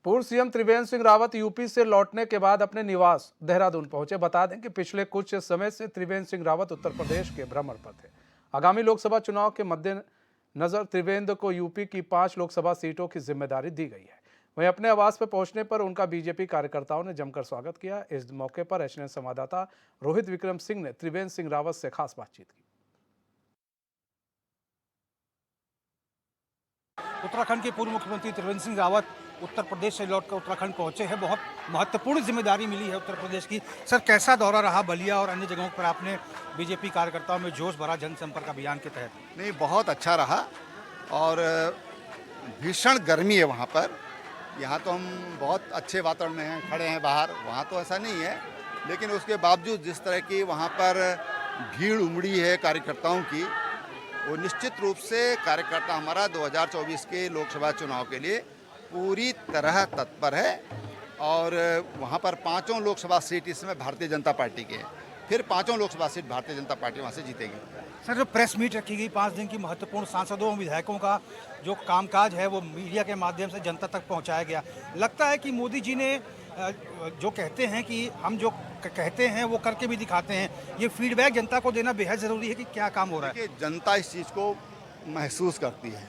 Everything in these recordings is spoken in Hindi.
पूर्व सीएम त्रिवेंद्र सिंह रावत यूपी से लौटने के बाद अपने निवास देहरादून पहुंचे। बता दें कि पिछले कुछ समय से त्रिवेंद्र सिंह रावत उत्तर प्रदेश के भ्रमण पर थे। आगामी लोकसभा चुनाव के मद्देनजर त्रिवेंद्र को यूपी की 5 लोकसभा सीटों की जिम्मेदारी दी गई है। वहीं अपने आवास पर पहुंचने पर उनका बीजेपी कार्यकर्ताओं ने जमकर स्वागत किया। इस मौके पर एचएनएन संवाददाता रोहित विक्रम सिंह ने त्रिवेंद्र सिंह रावत से खास बातचीत की। उत्तराखंड के पूर्व मुख्यमंत्री त्रिवेंद्र सिंह रावत उत्तर प्रदेश से लौटकर उत्तराखंड पहुंचे हैं। बहुत महत्वपूर्ण जिम्मेदारी मिली है उत्तर प्रदेश की। सर, कैसा दौरा रहा बलिया और अन्य जगहों पर? आपने बीजेपी कार्यकर्ताओं में जोश भरा जनसंपर्क अभियान के तहत। नहीं, बहुत अच्छा रहा और भीषण गर्मी है वहाँ पर। यहाँ तो हम बहुत अच्छे वातावरण में हैं, खड़े हैं बाहर। वहाँ तो ऐसा नहीं है, लेकिन उसके बावजूद जिस तरह की वहाँ पर भीड़ उमड़ी है कार्यकर्ताओं की, वो निश्चित रूप से कार्यकर्ता हमारा 2024 के लोकसभा चुनाव के लिए पूरी तरह तत्पर है। और वहाँ पर 5 लोकसभा सीट इस समय भारतीय जनता पार्टी के हैं। फिर 5 लोकसभा सीट भारतीय जनता पार्टी वहाँ से जीतेगी। सर, जो प्रेस मीट रखी गई 5 दिन की, महत्वपूर्ण सांसदों विधायकों का जो कामकाज है वो मीडिया के माध्यम से जनता तक पहुँचाया गया। लगता है कि मोदी जी ने जो कहते हैं कि हम जो कहते हैं वो करके भी दिखाते हैं, ये फीडबैक जनता को देना बेहद ज़रूरी है कि क्या काम हो रहा है। जनता इस चीज़ को महसूस करती है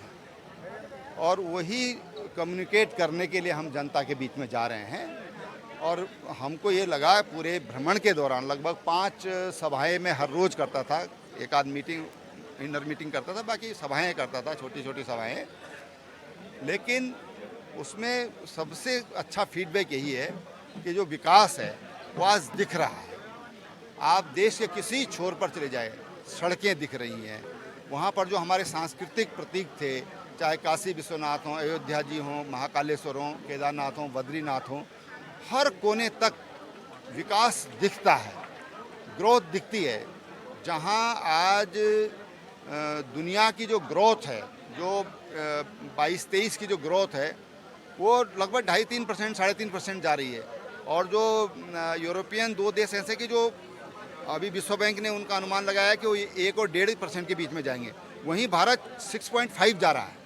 और वही कम्युनिकेट करने के लिए हम जनता के बीच में जा रहे हैं। और हमको ये लगा पूरे भ्रमण के दौरान लगभग 5 सभाएं मैं हर रोज़ करता था। एक आध मीटिंग, इनर मीटिंग करता था, बाकी सभाएं करता था, छोटी छोटी सभाएं। लेकिन उसमें सबसे अच्छा फीडबैक यही है कि जो विकास है वो आज दिख रहा है। आप देश के किसी छोर पर चले जाए, सड़कें दिख रही हैं। वहाँ पर जो हमारे सांस्कृतिक प्रतीक थे, चाहे काशी विश्वनाथ हों, अयोध्या जी हों, महाकालेश्वर हों, केदारनाथ हों, बद्रीनाथ हों, हर कोने तक विकास दिखता है, ग्रोथ दिखती है। जहाँ आज दुनिया की जो ग्रोथ है, जो 22-23 की जो ग्रोथ है, वो लगभग 2.5-3%, 3.5% जा रही है। और जो यूरोपियन 2 देश ऐसे कि जो अभी विश्व बैंक ने उनका अनुमान लगाया कि वो 1 और 1.5% के बीच में जाएंगे, वहीं भारत 6.5 जा रहा है।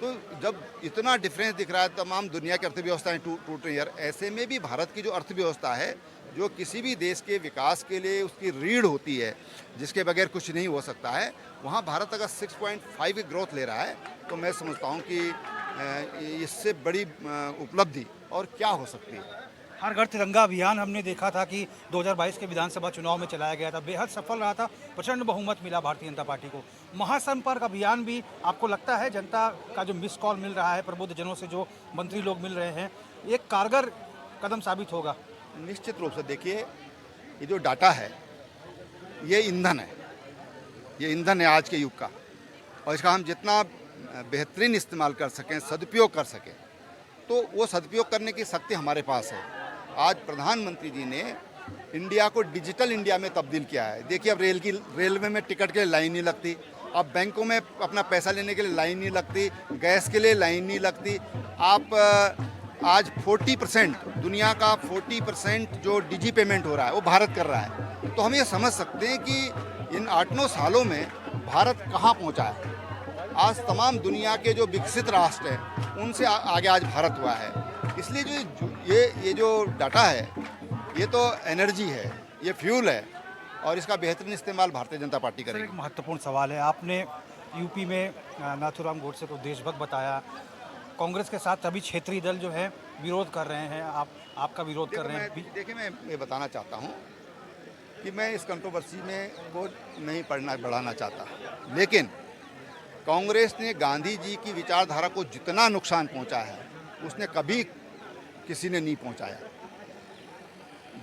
तो जब इतना डिफरेंस दिख रहा है, तमाम दुनिया की अर्थव्यवस्थाएं टूट रही है, ऐसे में भी भारत की जो अर्थव्यवस्था है, जो किसी भी देश के विकास के लिए उसकी रीढ़ होती है, जिसके बगैर कुछ नहीं हो सकता है, वहाँ भारत अगर 6.5 की ग्रोथ ले रहा है, तो मैं समझता हूँ कि इससे बड़ी उपलब्धि और क्या हो सकती है। हर घर तिरंगा अभियान हमने देखा था कि 2022 के विधानसभा चुनाव में चलाया गया था, बेहद सफल रहा था, प्रचंड बहुमत मिला भारतीय जनता पार्टी को। महासंपर्क अभियान भी आपको लगता है जनता का जो मिस कॉल मिल रहा है, प्रबुद्ध जनों से जो मंत्री लोग मिल रहे हैं, एक कारगर कदम साबित होगा? निश्चित रूप से। देखिए, ये जो डाटा है ये ईंधन है, ये ईंधन है आज के युग का। और इसका हम जितना बेहतरीन इस्तेमाल कर सकें, सदुपयोग कर सकें, तो वो सदुपयोग करने की शक्ति हमारे पास है। आज प्रधानमंत्री जी ने इंडिया को डिजिटल इंडिया में तब्दील किया है। देखिए, अब रेलवे में टिकट के लिए लाइन नहीं लगती, अब बैंकों में अपना पैसा लेने के लिए लाइन नहीं लगती, गैस के लिए लाइन नहीं लगती। आप आज 40%, दुनिया का 40% जो डिजी पेमेंट हो रहा है वो भारत कर रहा है। तो हम ये समझ सकते हैं कि इन 8-9 सालों में भारत कहाँ पहुँचा है। आज तमाम दुनिया के जो विकसित राष्ट्र हैं उनसे आगे आज भारत हुआ है। इसलिए जो ये जो डाटा है, ये तो एनर्जी है, ये फ्यूल है, और इसका बेहतरीन इस्तेमाल भारतीय जनता पार्टी करेगी। एक महत्वपूर्ण सवाल है, आपने यूपी में नाथूराम गोडसे को देशभक्त बताया। कांग्रेस के साथ अभी क्षेत्रीय दल जो है विरोध कर रहे हैं, आपका विरोध कर रहे हैं। देखिए, मैं ये बताना चाहता हूँ कि मैं इस कंट्रोवर्सी में वो नहीं बढ़ाना चाहता, लेकिन कांग्रेस ने गांधी जी की विचारधारा को जितना नुकसान पहुंचा है उसने कभी किसी ने नहीं पहुंचाया।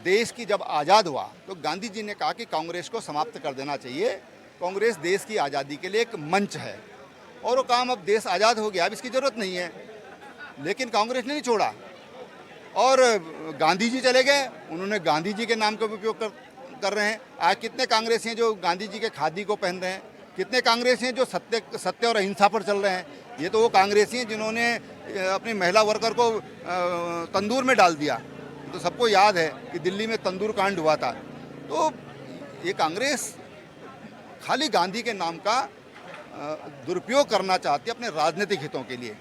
देश की जब आज़ाद हुआ तो गांधी जी ने कहा कि कांग्रेस को समाप्त कर देना चाहिए। कांग्रेस देश की आज़ादी के लिए एक मंच है, और वो काम, अब देश आज़ाद हो गया, अब इसकी ज़रूरत नहीं है। लेकिन कांग्रेस ने नहीं छोड़ा, और गांधी जी चले गए, उन्होंने गांधी जी के नाम का उपयोग कर रहे हैं। आज कितने कांग्रेसी हैं जो गांधी जी के खादी को पहन रहे हैं, कितने कांग्रेसी हैं जो सत्य और अहिंसा पर चल रहे हैं। ये तो वो कांग्रेसी हैं जिन्होंने अपनी महिला वर्कर को तंदूर में डाल दिया। तो सबको याद है कि दिल्ली में तंदूर कांड हुआ था। तो ये कांग्रेस खाली गांधी के नाम का दुरुपयोग करना चाहती है अपने राजनीतिक हितों के लिए।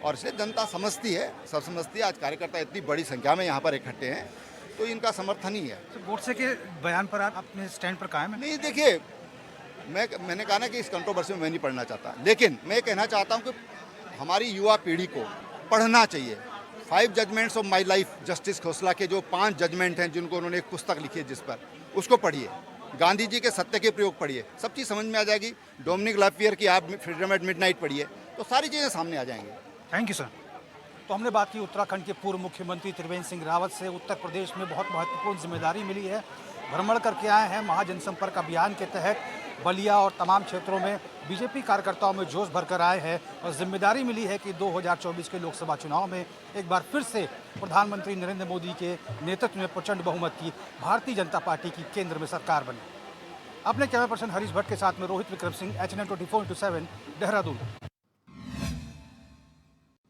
और इसे जनता समझती है, सब समझती है। आज कार्यकर्ता इतनी बड़ी संख्या में यहाँ पर इकट्ठे हैं तो इनका समर्थन ही है। तो गोडसे के बयान पर आप अपने स्टैंड पर कायम है? नहीं, देखिए, मैंने कहा ना कि इस कंट्रोवर्सी में मैं नहीं पढ़ना चाहता, लेकिन मैं कहना चाहता हूँ कि हमारी युवा पीढ़ी को पढ़ना चाहिए। 5 judgements of my life, justice Khosla के जो 5 जजमेंट हैं जिनको उन्होंने एक पुस्तक लिखी है जिस पर, उसको पढ़िए। गांधी जी के सत्य के प्रयोग पढ़िए, सब चीज़ समझ में आ जाएगी। डोमिनिक लापियर की आप फ्रीडम एट मिडनाइट पढ़िए, तो सारी चीज़ें सामने आ जाएंगी। Thank you sir. तो हमने बात की उत्तराखंड के पूर्व मुख्यमंत्री त्रिवेंद्र सिंह रावत से। उत्तर प्रदेश में बहुत महत्वपूर्ण जिम्मेदारी मिली है, भ्रमण करके आए हैं। महाजनसंपर्क अभियान के तहत बलिया और तमाम क्षेत्रों में बीजेपी कार्यकर्ताओं में जोश भरकर आए हैं और जिम्मेदारी मिली है कि 2024 के लोकसभा चुनाव में एक बार फिर से प्रधानमंत्री नरेंद्र मोदी के नेतृत्व में प्रचंड बहुमत की भारतीय जनता पार्टी की केंद्र में सरकार बने। अपने कैमरा पर्सन हरीश भट्ट के साथ में रोहित विक्रम सिंह, HN24/7 देहरादून।